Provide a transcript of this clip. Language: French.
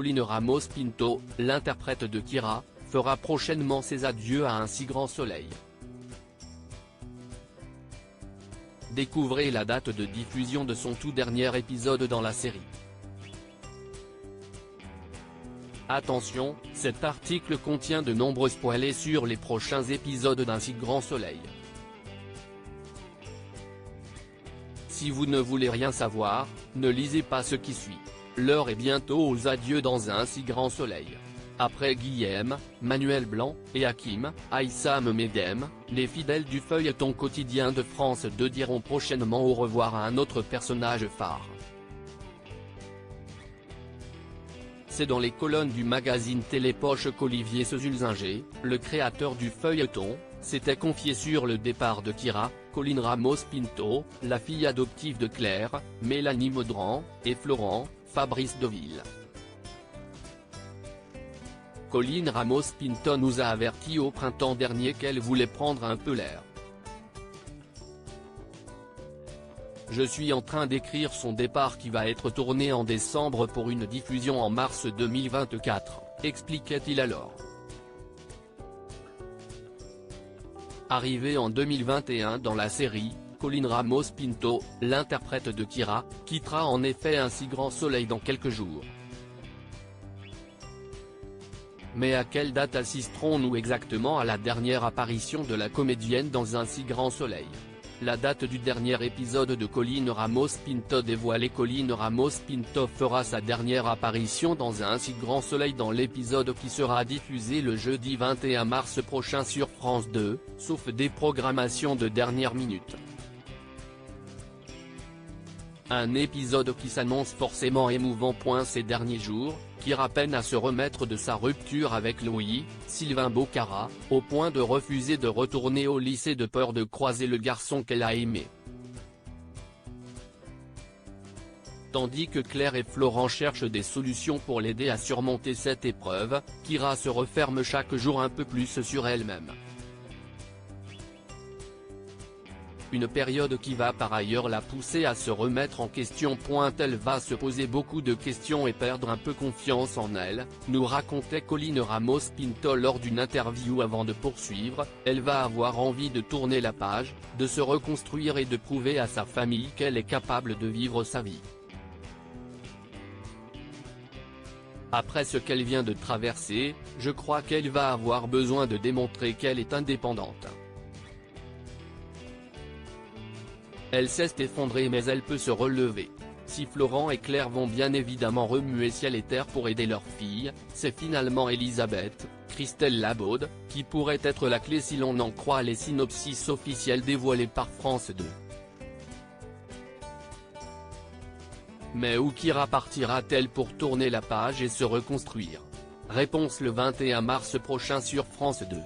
Colline Ramos Pinto, l'interprète de Kira, fera prochainement ses adieux à un si grand soleil. Découvrez la date de diffusion de son tout dernier épisode dans la série. Attention, cet article contient de nombreux spoilers sur les prochains épisodes d'Un si grand soleil. Si vous ne voulez rien savoir, ne lisez pas ce qui suit. L'heure est bientôt aux adieux dans Un si grand soleil. Après Guillaume, Manuel Blanc, et Hakim, Aïssam Medem, les fidèles du feuilleton quotidien de France 2 diront prochainement au revoir à un autre personnage phare. C'est dans les colonnes du magazine Télépoche qu'Olivier Sezulzinger, le créateur du feuilleton, s'était confié sur le départ de Kira, Colline Ramos Pinto, la fille adoptive de Claire, Mélanie Maudran, et Florent, Fabrice Deville. Colline Ramos Pinto nous a averti au printemps dernier qu'elle voulait prendre un peu l'air. Je suis en train d'écrire son départ qui va être tourné en décembre pour une diffusion en mars 2024, expliquait-il alors. Arrivée en 2021 dans la série, Colline Ramos Pinto, l'interprète de Kira, quittera en effet Un si grand soleil dans quelques jours. Mais à quelle date assisterons-nous exactement à la dernière apparition de la comédienne dans Un si grand soleil? La date du dernier épisode de Colline Ramos Pinto dévoilée. Colline Ramos Pinto fera sa dernière apparition dans Un si grand soleil dans l'épisode qui sera diffusé le jeudi 21 mars prochain sur France 2, sauf déprogrammation de dernière minute. Un épisode qui s'annonce forcément émouvant. Ces derniers jours, Kira peine à se remettre de sa rupture avec Louis, Sylvain Bocara, au point de refuser de retourner au lycée de peur de croiser le garçon qu'elle a aimé. Tandis que Claire et Florent cherchent des solutions pour l'aider à surmonter cette épreuve, Kira se referme chaque jour un peu plus sur elle-même. Une période qui va par ailleurs la pousser à se remettre en question. Elle va se poser beaucoup de questions et perdre un peu confiance en elle, nous racontait Colline Ramos Pinto lors d'une interview avant de poursuivre. Elle va avoir envie de tourner la page, de se reconstruire et de prouver à sa famille qu'elle est capable de vivre sa vie. Après ce qu'elle vient de traverser, je crois qu'elle va avoir besoin de démontrer qu'elle est indépendante. Elle s'est effondrée mais elle peut se relever. Si Florent et Claire vont bien évidemment remuer ciel et terre pour aider leur fille, c'est finalement Elisabeth, Christelle Labaude, qui pourrait être la clé si l'on en croit les synopsis officiels dévoilés par France 2. Mais où Kira partira-t-elle pour tourner la page et se reconstruire? Réponse le 21 mars prochain sur France 2.